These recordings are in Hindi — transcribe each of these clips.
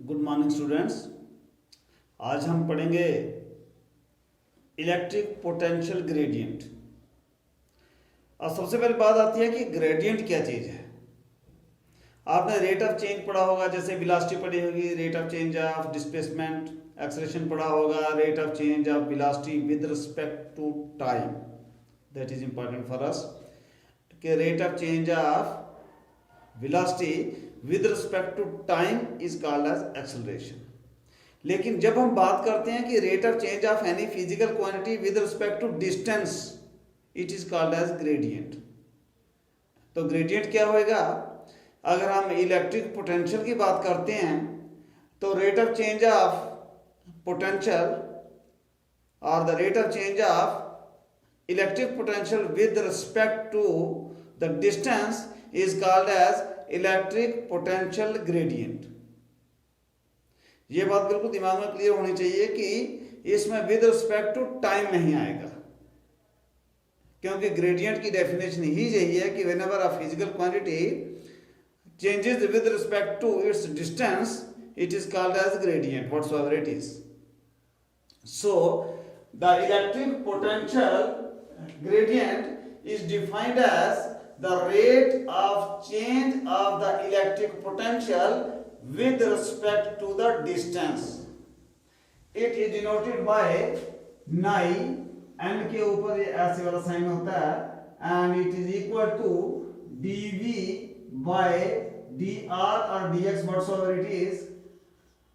Good morning students. आज हम पढ़ेंगे इलेक्ट्रिक पोटेंशियल ग्रेडियंट। और सबसे पहले बात आती है कि ग्रेडियंट क्या चीज़ है। आपने रेट ऑफ चेंज पढ़ा होगा, जैसे वेलोसिटी पढ़ी होगी, rate of change of displacement, acceleration पढ़ा होगा, rate of change of velocity with respect to time. That is important for us कि rate of change of velocity with respect to time is called as acceleration. लेकिन जब हम बात करते हैं कि rate of change of any physical quantity with respect to distance, it is called as gradient. तो ग्रेडियंट क्या होएगा? अगर हम इलेक्ट्रिक पोटेंशियल की बात करते हैं तो rate of change of potential और the rate of change of electric potential with respect to the distance is called as electric potential gradient. ये बात बिल्कुल दिमाग में क्लियर होनी चाहिए कि इसमें विद रिस्पेक्ट टू टाइम नहीं आएगा, क्योंकि ग्रेडियंट की डेफिनेशन ही यही है कि whenever a physical quantity changes with respect to its distance, it is called as gradient, whatsoever it is. So the electric potential gradient is defined as the rate of change of the electric potential with respect to the distance. It is denoted by ni, n के ऊपर ये ऐसे वाला साइन होता है, and it is equal to dv by dr or dx, whatsoever it is,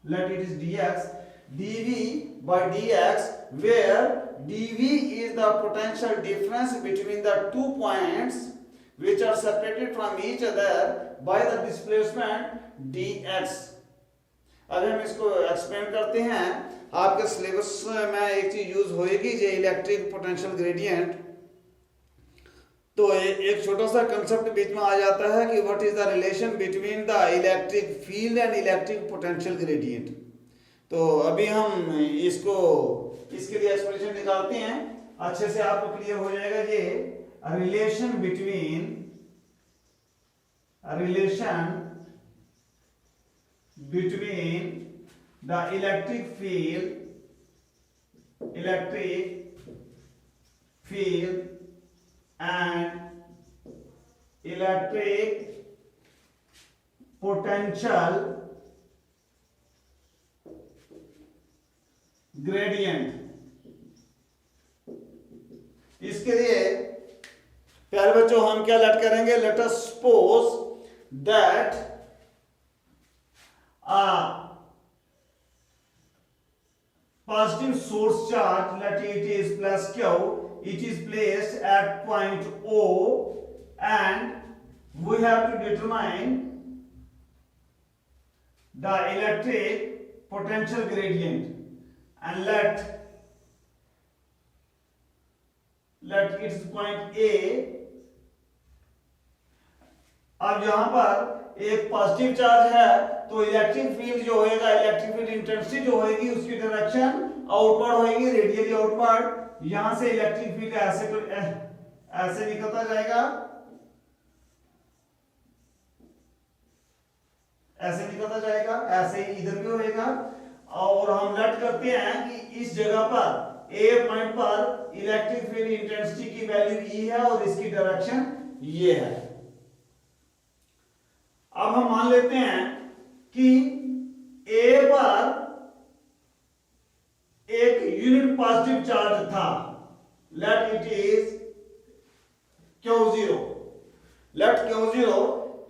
let it is dx, dv by dx, where dv is the potential difference between the 2 points which are separated from each other by the displacement dx. अगर हम इसको एक्सप्लेन करते हैं, आपके सिलेबस में एक चीज यूज होएगी, जो इलेक्ट्रिक पोटेंशियल ग्रेडियंट। तो एक छोटा सा कंसेप्ट बीच में आ जाता है कि what is the relation between the electric field and electric potential gradient. तो अभी हम इसके लिए एक्सप्रेशन निकालते हैं, अच्छे से आपको क्लियर हो जाएगा। ये relation between the electric field and electric potential gradient। इसके लिए प्यारे बच्चों हम क्या लेट करेंगे? Late us suppose that a positive source charge, let it is plus q, it is placed at point O, and we have to determine the electric potential gradient, and let its point A। अब यहां पर एक पॉजिटिव चार्ज है, तो इलेक्ट्रिक फील्ड जो होएगा, इलेक्ट्रिक फील्ड इंटेंसिटी जो होएगी, उसकी डायरेक्शन आउटवर्ड होएगी, रेडियली आउटवर्ड। यहां से इलेक्ट्रिक फील्ड ऐसे निकलता जाएगा, ऐसे ही इधर भी होएगा। और हम लेट करते हैं कि इस जगह पर ए पॉइंट पर इलेक्ट्रिक फील्ड इंटेंसिटी की वैल्यू ई है और इसकी डायरेक्शन ये है। अब हम मान लेते हैं कि ए पर एक यूनिट पॉजिटिव चार्ज था, let it is Q0, let Q0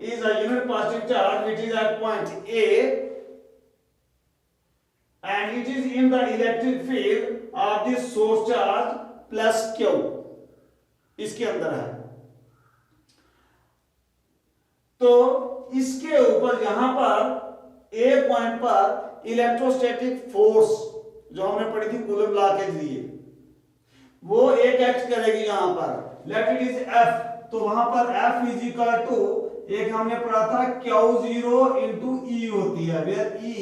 is a unit positive charge which is at point A and it is in the electric field of this source charge plus Q, इसके अंदर है। तो इसके ऊपर यहां पर A पॉइंट पर इलेक्ट्रोस्टैटिक फोर्स जो हमने पढ़ी थी कूलम लॉ के जरिए, वो एक एक्ट करेगी यहां पर, लेट इट इज F। तो वहां पर F इज इक्वल टू, एक हमने पढ़ा था Q0 into E होती है, where E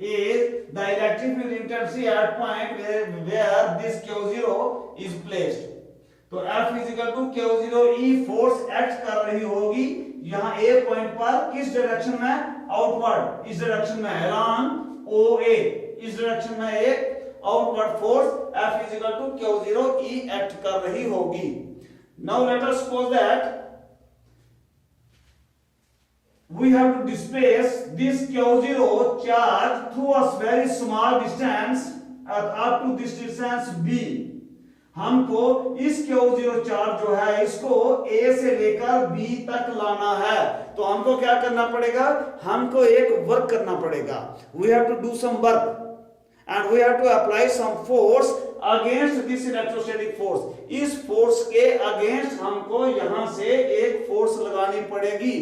is the electric field intensity at point where this Q0 is placed। तो F is equal to Q0E force act कर रही होगी यहां ए पॉइंट पर किस डायरेक्शन में, आउटवर्ड, इस डायरेक्शन में अलोंग OA, इस डायरेक्शन में एक outward force F is equal to Q0E act कर रही होगी। Now let us suppose that we have to displace this Q0 charge through a very small distance up to this distance B। हमको इस Q0 चार्ज जो है इसको A से लेकर B तक लाना है, तो हमको क्या करना पड़ेगा, हमको एक वर्क करना पड़ेगा। we have to do some work and we have to apply some force against this electrostatic force। इस फोर्स के अगेंस्ट हमको यहां से एक फोर्स लगानी पड़ेगी,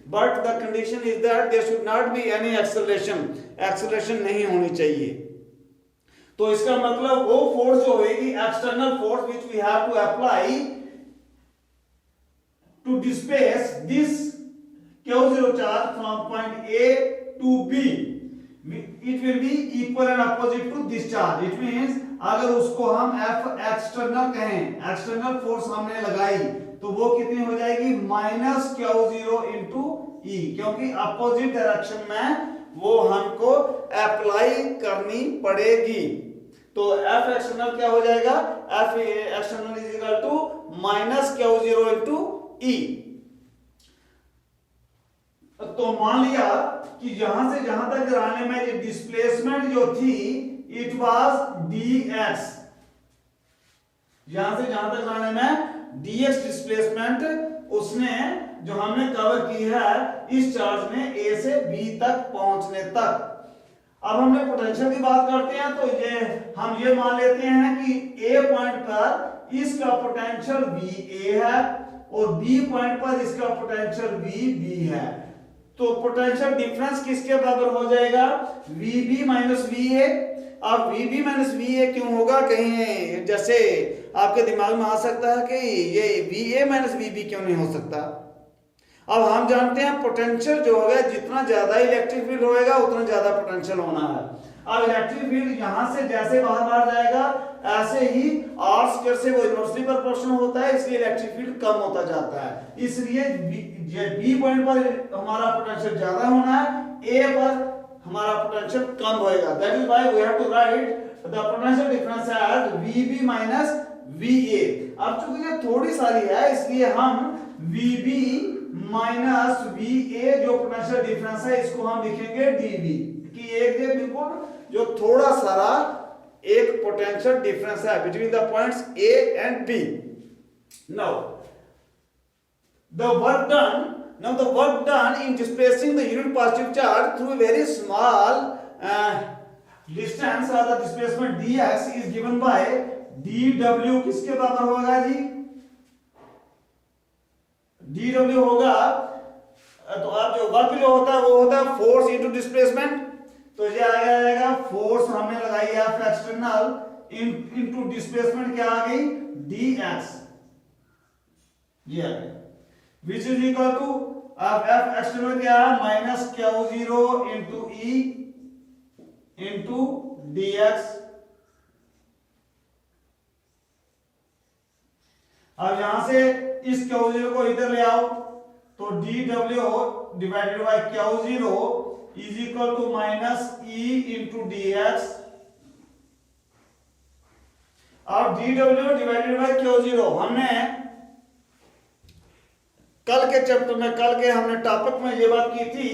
but the condition is that there should not be any acceleration, acceleration नहीं होनी चाहिए। तो इसका मतलब वो फोर्स जो होगी external force which we have to apply to displace this Q0 charge from point A to B, it will be equal and opposite to this charge। it means अगर उसको हम F एक्सटर्नल कहें, एक्सटर्नल फोर्स हमने लगाई तो वो कितनी हो जाएगी, माइनस Q0 इंटू E, क्योंकि अपोजिट डायरेक्शन में वो हमको अप्लाई करनी पड़ेगी। तो F एक्सटर्नल क्या हो जाएगा, F external is equal to minus Q0 into E। तो मान लिया कि यहां से जहां तक गिराने में डिस्प्लेसमेंट जो थी इट वाज dx, यहां से जहां तक गिराने में dx डिस्प्लेसमेंट उसने जो हमने कवर की है इस चार्ज में A से B तक पहुंचने तक। अब हमने पोटेंशियल की बात करते हैं तो हम ये मान लेते हैं कि A पॉइंट पर इसका पोटेंशियल VA है और B पॉइंट पर इसका पोटेंशियल VB है। तो पोटेंशियल डिफरेंस किसके बराबर हो जाएगा, VB माइनस VA। अब VB माइनस VA क्यों होगा, कहीं जैसे आपके दिमाग में आ सकता है कि ये VA माइनस VB क्यों नहीं हो सकता। अब हम जानते हैं पोटेंशियल जो होगा जितना ज्यादा इलेक्ट्रिक फील्ड होएगा उतना ज्यादा पोटेंशियल होना है। अब इलेक्ट्रिक फील्ड यहां से जैसे बाहर जाएगा ऐसे ही R स्क्वायर से वो इनवर्सली प्रोपोर्शनल होता है, इसलिए इलेक्ट्रिक फील्ड कम होता जाता है। इसलिए B पॉइंट पर हमारा पोटेंशियल ज्यादा होना है, A पर हमारा पोटेंशियल कम होएगा। That is why we have to write the potential difference as VB minus VA। अब चूंकि ये थोड़ी सारी है इसलिए हम VB माइनस VA जो पोटेंशियल डिफरेंस है इसको हम लिखेंगे dV, कि एक ये बिल्कुल जो थोड़ा सारा एक पोटेंशियल डिफरेंस है between the points A and B। Now the work done in displacing the unit positive charge through a very small distance or the displacement dx is given by dw। किसके बराबर होगा जी, dw होगा, तो अब जो वर्क जो होता है वो होता है फोर्स इनटू डिस्प्लेसमेंट। तो ये आ जाएगा फोर्स हमने लगाई है F एक्सटर्नल इनटू डिस्प्लेसमेंट क्या आ गई dx, ये आ गया, which is equal to अब F एक्सटर्नल क्या है minus Q0 into E into dx। अब यहां से इस Q0 को इधर ले आओ तो dw divided by Q0 is equal to minus E into dx। अब dw डिवाइडेड बाय Q0 हमने कल के चैप्टर में, कल के हमने टॉपिक में ये बात की थी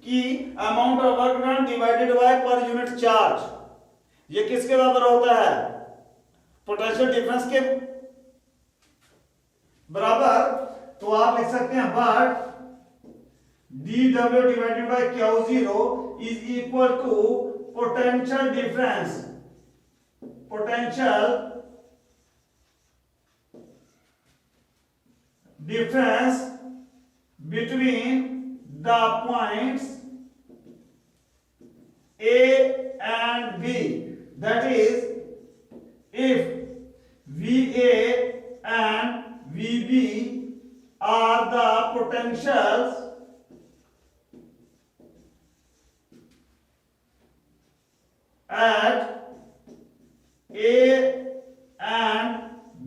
कि amount of work done divided by per unit charge, ये किसके बराबर होता है, पोटेंशियल डिफरेंस के बराबर। तो आप लिख सकते हैं but dw divided by Q0 is equal to potential difference, potential difference between the points A and B, that is if VA and VB are the potentials at A and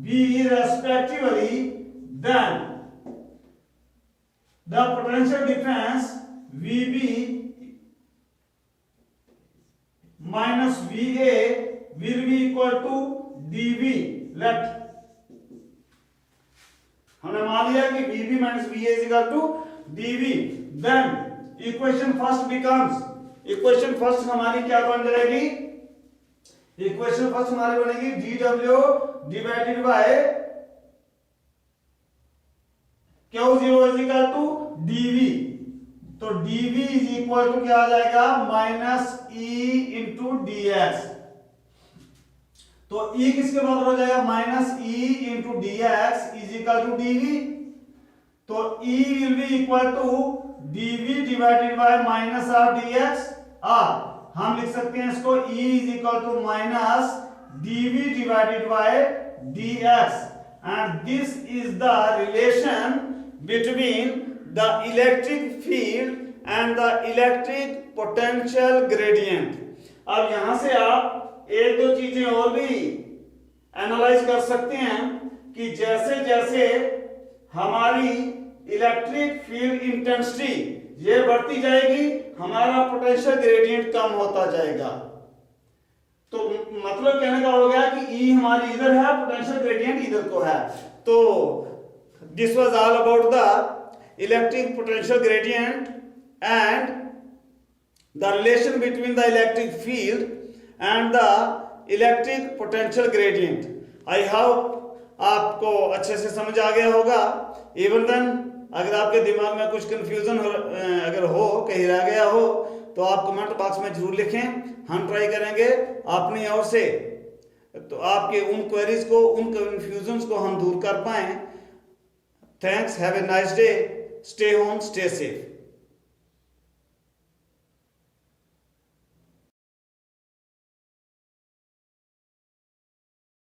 B, V respectively, then the potential difference VB minus VA will be equal to dV. Let हमने मान लिया कि VB minus VA is equal to dV. Then equation first becomes, equation first हमारी क्या बन जाएगी? इक्वेशन फर्स्ट हमारी बनेगी dW divided by Q0 is equal to dV. तो dV इज इक्वल टू क्या आ जाएगा? Minus E into dx. तो E किसके बराबर हो जाएगा? Minus E into dx is equal to dV. तो E will be equal to dV divided by minus of dx. और हम लिख सकते हैं इसको E is equal to minus dV divided bye dx. And this is the relation between the electric field and the electric potential gradient. अब यहां से आप एक दो चीजें और भी एनालाइज कर सकते हैं कि जैसे जैसे हमारी इलेक्ट्रिक फील्ड इंटेंसिटी ये बढ़ती जाएगी, हमारा पोटेंशियल ग्रेडियंट कम होता जाएगा. तो मतलब कहने का हो गया कि E हमारी इधर है, पोटेंशियल ग्रेडियंट इधर को है. तो this was all about the electric potential gradient and the relation between the electric field and the electric potential gradient. I hope आपको अच्छे से समझ आ गया होगा. इवन देन अगर आपके दिमाग में कुछ कंफ्यूजन अगर हो, कहीं रह गया हो, तो आप कमेंट बॉक्स में जरूर लिखें. हम ट्राई करेंगे अपनी ओर से तो आपके उन क्वेरीज को, उन कंफ्यूजन्स को हम दूर कर पाएं. Thanks. Have a nice day. Stay home, stay safe.